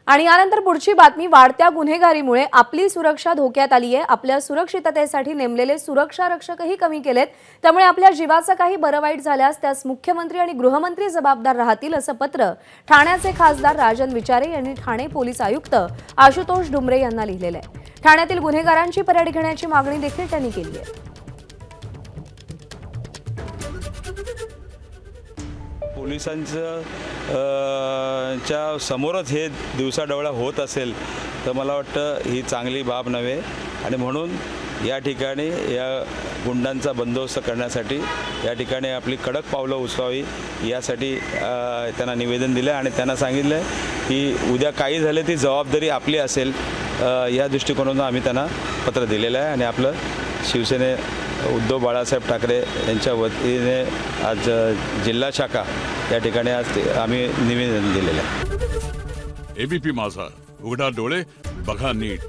आणि यानंतर पुढची बातमी, वाढत्या गुन्हेगारीमुळे आपली सुरक्षा धोक्यात आली आहे। आपल्या सुरक्षिततेसाठी नेमलेले सुरक्षा रक्षकही कमी केलेत। त्यामुळे आपल्या जीवाचं काही बरं वाईट झाल्यास त्यास मुख्यमंत्री आणि गृहमंत्री जबाबदार राहतील असं पत्र ठाण्याचे खासदार राजन विचारे यांनी ठाणे पोलीस आयुक्त आशुतोष डुमरे यांना लिहिलेलं आहे। ठाण्यातील गुन्हेगारांची परेड घेण्याची मागणी देखील त्यांनी केली आहे। पोलिसांच्या समोरच हे दिवसाढवळ्या होत असेल तर मला वाटतं ही चांगली बाब नव्हे आणि म्हणून या ठिकाणी या गुंडांचा बंदोबस्त करण्यासाठी या ठिकाणी आपली कडक पावलं उचलावी यासाठी त्यांना निवेदन दिलं आणि त्यांना सांगितलं की उद्या काही झाले ती जबाबदारी आपली असेल या दृष्टिकोनातून आम्ही त्यांना पत्र दिलेलं आहे आणि आपलं शिवसेने उद्धव बाळासाहेब ठाकरे यांच्या वतीने आज जिल्हा शाखा या ठिकाणी आज आम्ही निवेदन दिलेलं आहे। एबीपी माझा, उघडा डोळे बघा नीट।